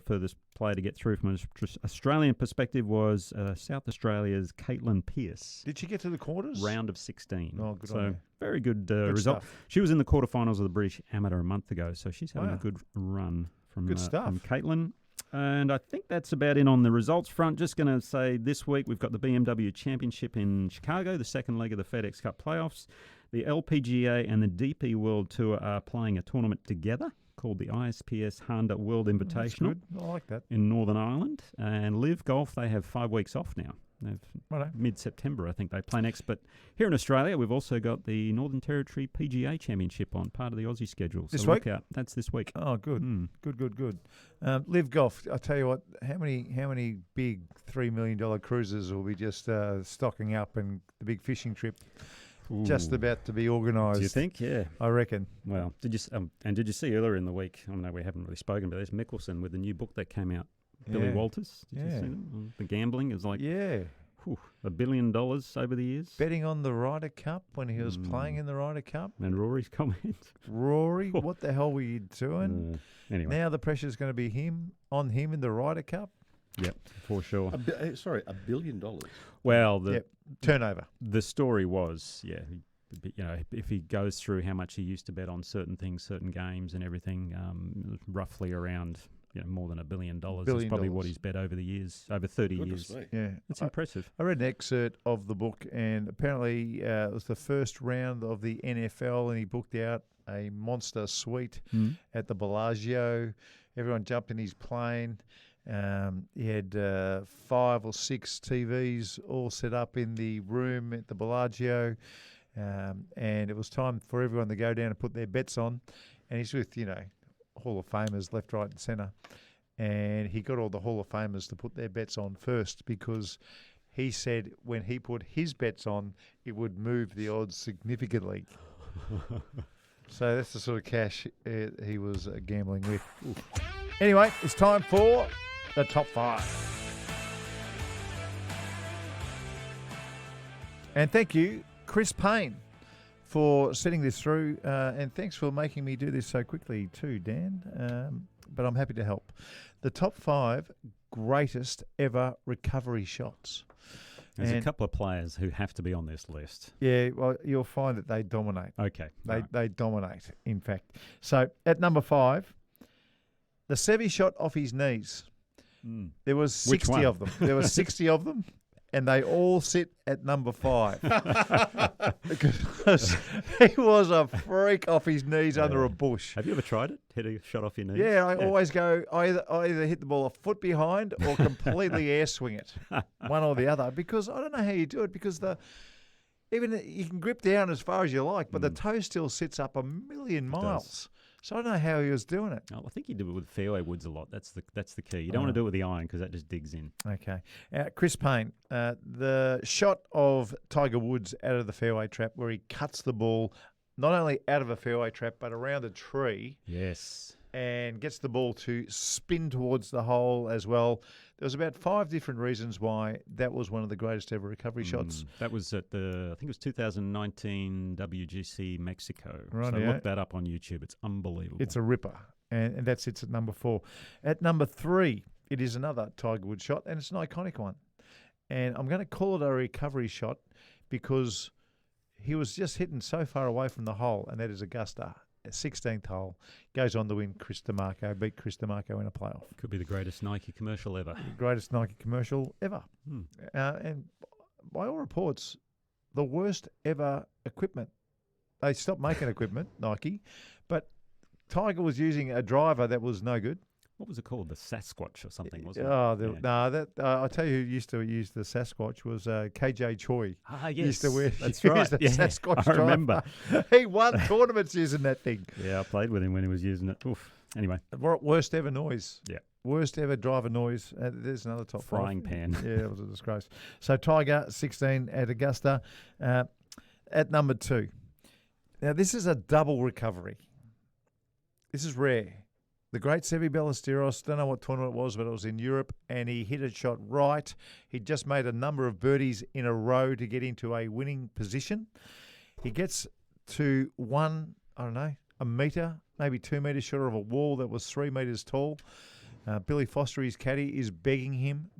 furthest player to get through from an Australian perspective was South Australia's Caitlin Pearce. Did she get to the quarters? Round of 16. Oh, good so on her. Very good result. Stuff. She was in the quarterfinals of the British Amateur a month ago, so she's having a good run from Caitlin. And I think that's about it on the results front. Just going to say this week we've got the BMW Championship in Chicago, the second leg of the Fedex Cup playoffs. The LPGA and the DP World Tour are playing a tournament together called the ISPS Honda World Invitational. I like that. In Northern Ireland. And Live Golf, they have 5 weeks off now. Mid-September, I think they play next. But here in Australia, we've also got the Northern Territory PGA Championship on part of the Aussie schedule. This so week? Look out. That's this week. Oh, good. Good. Live Golf, I tell you what, how many big $3 million cruises will be just stocking up, and the big fishing trip just about to be organised? Do you think? Yeah. I reckon. Well, did you see earlier in the week, I know we haven't really spoken about this, Mickelson with the new book that came out. Billy Walters. Did you see them? The gambling is like $1 billion over the years. Betting on the Ryder Cup when he was playing in the Ryder Cup. And Rory's comment. Rory, what the hell were you doing? Anyway. Now the pressure's going to be on him in the Ryder Cup. Yep, for sure. $1 billion. Well, turnover. The story was, if he goes through how much he used to bet on certain things, certain games and everything, roughly around more than $1 billion. That's probably what he's bet over the years, over 30 years. Me. Yeah, it's impressive. I read an excerpt of the book, and apparently it was the first round of the NFL, and he booked out a monster suite at the Bellagio. Everyone jumped in his plane. He had 5 or 6 TVs all set up in the room at the Bellagio. And it was time for everyone to go down and put their bets on. And he's with, Hall of Famers left, right and centre. And he got all the Hall of Famers to put their bets on first because he said when he put his bets on, it would move the odds significantly. So that's the sort of cash he was gambling with. Oof. Anyway, it's time for the top 5. And thank you, Chris Payne, for sending this through. And thanks for making me do this so quickly too, Dan. But I'm happy to help. The top 5 greatest ever recovery shots. There's a couple of players who have to be on this list. Yeah, well, you'll find that they dominate. Okay. They dominate, in fact. So at number 5, the Seve shot off his knees. There was 60 of them. There were 60 of them, and they all sit at number 5. Because he was a freak off his knees under a bush. Have you ever tried it? Hit a shot off your knees? Yeah, I always go, I either hit the ball a foot behind or completely air swing it. One or the other. Because I don't know how you do it, because even you can grip down as far as you like, but the toe still sits up a million miles. So I don't know how he was doing it. Oh, I think he did it with fairway woods a lot. That's the key. You don't want to do it with the iron because that just digs in. Okay. Chris Payne, the shot of Tiger Woods out of the fairway trap where he cuts the ball not only out of a fairway trap but around a tree. Yes. And gets the ball to spin towards the hole as well. There was about 5 different reasons why that was one of the greatest ever recovery shots. That was at I think it was 2019 WGC Mexico. Right, so look that up on YouTube. It's unbelievable. It's a ripper. And that sits at number 4. At number 3, it is another Tiger Woods shot, and it's an iconic one. And I'm going to call it a recovery shot because he was just hitting so far away from the hole, and that is Augusta. 16th hole, goes on to win Chris DeMarco, beat Chris DeMarco in a playoff. Could be the greatest Nike commercial ever. Greatest Nike commercial ever. And by all reports, the worst ever equipment. They stopped making equipment, Nike, but Tiger was using a driver that was no good. What was it called? The Sasquatch or something, wasn't it? I'll tell you who used to use the Sasquatch was KJ Choi. Yes. Used to wear That's right. the Sasquatch I remember. He won tournaments using that thing. Yeah, I played with him when he was using it. Oof. Anyway. Worst ever noise. Yeah. Worst ever driver noise. There's another top 5. Frying pan. Yeah, it was a disgrace. So Tiger, 16 at Augusta. At number 2. Now, this is a double recovery. This is rare. The great Seve Ballesteros, don't know what tournament it was, but it was in Europe, and he hit a shot right. He just made a number of birdies in a row to get into a winning position. He gets to a metre, maybe 2 metres short of a wall that was 3 metres tall. Billy Foster, his caddy, is begging him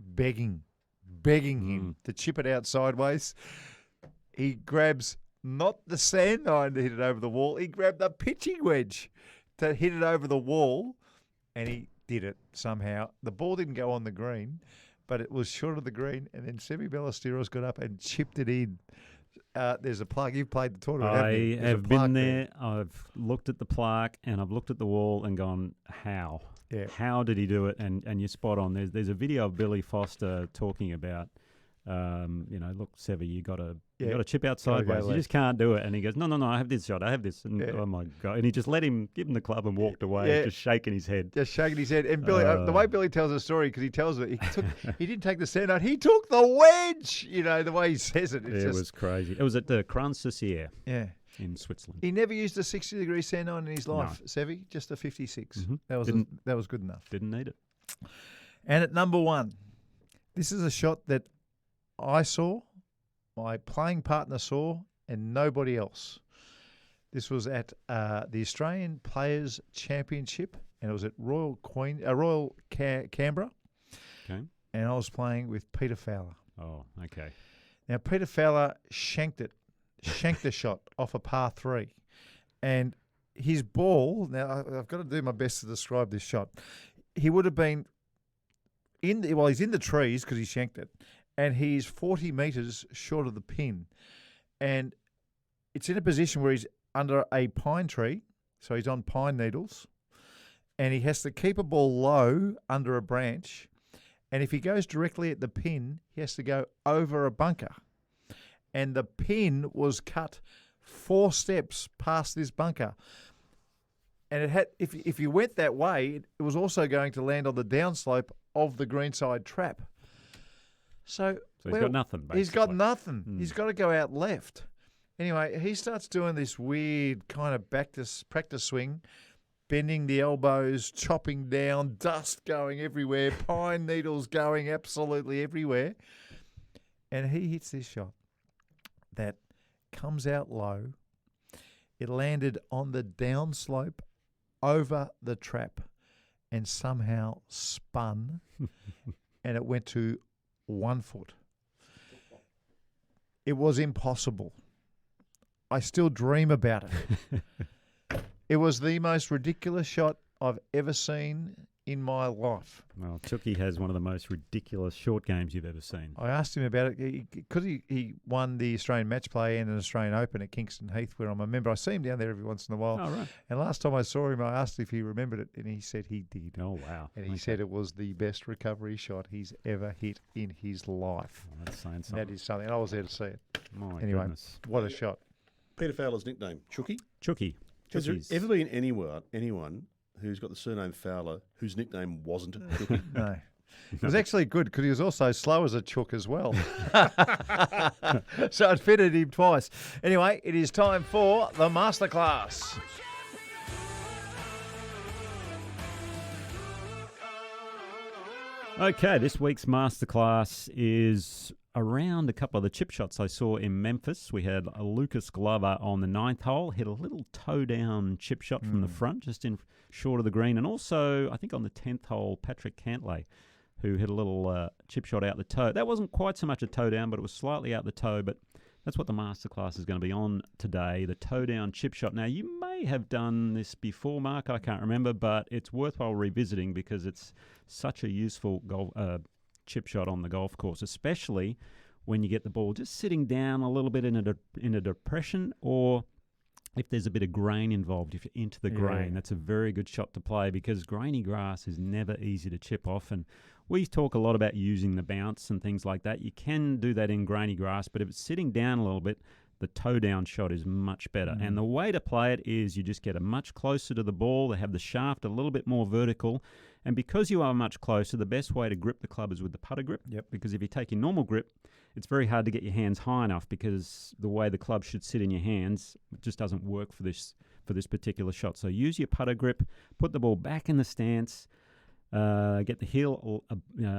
to chip it out sideways. He grabs not the sand iron to hit it over the wall. He grabbed the pitching wedge to hit it over the wall, and he did it somehow. The ball didn't go on the green, but it was short of the green, and then Seve Ballesteros got up and chipped it in. There's a plaque. You've played the tournament, haven't you? I have been there. I've looked at the plaque, and I've looked at the wall and gone, how? Yeah. How did he do it? And you're spot on. There's a video of Billy Foster talking about, look, Seve, you got to chip out sideways. You just can't do it. And he goes, no, I have this shot. I have this. And oh my God. And he just let him give him the club and walked away, just shaking his head. And Billy, the way Billy tells the story, because he tells it, he didn't take the sand out. He took the wedge. The way he says it. It was crazy. It was at the Cran-Sucier. Yeah. In Switzerland. He never used a 60-degree sand iron in his life, Seve, just a 56. Mm-hmm. That was good enough. Didn't need it. And at number 1, this is a shot that I saw, my playing partner saw, and nobody else. This was at the Australian Players Championship, and it was at Royal Canberra. Okay. And I was playing with Peter Fowler. Oh, okay. Now, Peter Fowler shanked the shot off a par 3. And his ball, now I've got to do my best to describe this shot. He would have been he's in the trees because he shanked it. And he's 40 metres short of the pin. And it's in a position where he's under a pine tree, so he's on pine needles. And he has to keep a ball low under a branch. And if he goes directly at the pin, he has to go over a bunker. and the pin was cut 4 steps past this bunker. And it had, if you went that way, it was also going to land on the downslope of the greenside trap. So he's got nothing, basically. He's got nothing. He's got to go out left. Anyway, he starts doing this weird kind of practice swing, bending the elbows, chopping down, dust going everywhere, pine needles going absolutely everywhere. And he hits this shot that comes out low. It landed on the downslope over the trap and somehow spun, and it went to 1 foot. It was impossible. I still dream about it. It was the most ridiculous shot I've ever seen in my life. Well, Chucky has one of the most ridiculous short games you've ever seen. I asked him about it because he won the Australian Match Play and an Australian Open at Kingston Heath, where I'm a member. I see him down there every once in a while. Oh, right. And last time I saw him, I asked if he remembered it, and he said he did. Oh, wow. And he said it was the best recovery shot he's ever hit in his life. Oh, that's saying something. That is something. I was there to see it. My Anyway, goodness. what a shot. Peter Fowler's nickname, Chucky. Chucky. Has there Chucky's- ever been anyone who's got the surname Fowler whose nickname wasn't Chucky? No. It was actually good because he was also slow as a chook as well. So it fitted him twice. Anyway, it is time for the masterclass. Okay, this week's masterclass is around a couple of the chip shots I saw in Memphis. We had a Lucas Glover on the 9th hole, hit a little toe-down chip shot from the front, just in short of the green. And also, I think on the 10th hole, Patrick Cantlay, who hit a little chip shot out the toe. That wasn't quite so much a toe-down, but it was slightly out the toe. But that's what the masterclass is going to be on today, the toe-down chip shot. Now, you may have done this before, Mark, I can't remember, but it's worthwhile revisiting because it's such a useful chip shot on the golf course, especially when you get the ball just sitting down a little bit in a depression, or if there's a bit of grain involved, if you're into the grain, that's a very good shot to play because grainy grass is never easy to chip off. And we talk a lot about using the bounce and things like that. You can do that in grainy grass, but if it's sitting down a little bit, the toe-down shot is much better. And the way to play it is you just get it much closer to the ball. They have the shaft a little bit more vertical. And because you are much closer, the best way to grip the club is with the putter grip. Yep. Because if you take your normal grip, it's very hard to get your hands high enough because the way the club should sit in your hands just doesn't work for this particular shot. So use your putter grip, put the ball back in the stance, get the heel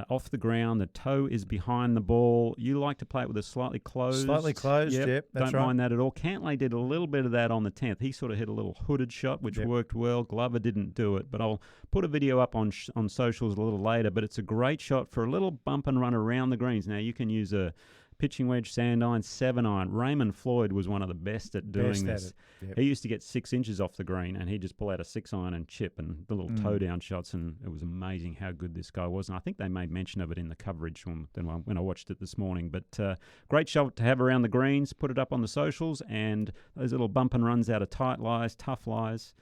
off the ground. The toe is behind the ball. You like to play it with a slightly closed. Slightly closed, yep, that's Don't right. mind that at all. Cantlay did a little bit of that on the 10th. He sort of hit a little hooded shot, which worked well. Glover didn't do it, but I'll put a video up on socials a little later. But it's a great shot for a little bump and run around the greens. Now, you can use a pitching wedge, sand iron, 7-iron. Raymond Floyd was one of the best at doing this. Yep. He used to get 6 inches off the green, and he'd just pull out a 6-iron and chip and the little toe-down shots, and it was amazing how good this guy was. And I think they made mention of it in the coverage when I watched it this morning. But great shot to have around the greens. Put it up on the socials, and those little bump and runs out of tight lies, tough lies,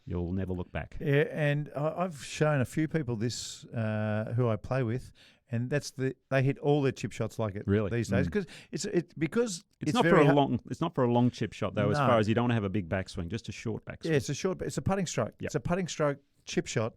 you'll never look back. Yeah, and I've shown a few people this who I play with, and they hit all their chip shots like it these days because it's not very for a long. It's not for a long chip shot though. No. As far as you don't want to have a big backswing, just a short backswing. Yeah, it's a putting stroke. Yep. It's a putting stroke chip shot,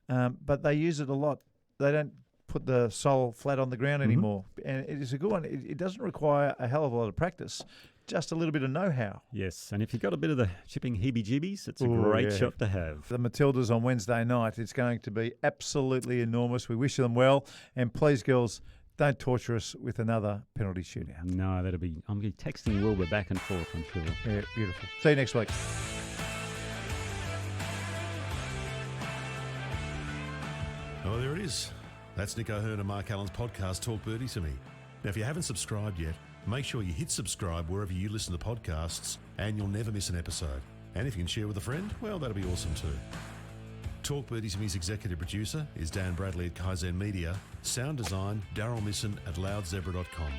but they use it a lot. They don't put the sole flat on the ground anymore, and it is a good one. It doesn't require a hell of a lot of practice. Just a little bit of know-how. Yes, and if you've got a bit of the chipping heebie-jeebies, it's a great shot to have. The Matildas on Wednesday night, it's going to be absolutely enormous. We wish them well. And please, girls, don't torture us with another penalty shootout. No, I'm going to be texting Wilbur back and forth, I'm sure. Yeah, beautiful. See you next week. Oh, there it is. That's Nick O'Hearn and Mark Allen's podcast, Talk Birdie to Me. Now, if you haven't subscribed yet, make sure you hit subscribe wherever you listen to podcasts and you'll never miss an episode. And if you can share with a friend, well, that'll be awesome too. Talk Birdie to Me's executive producer is Dan Bradley at Kaizen Media. Sound design, Daryl Misson at loudzebra.com.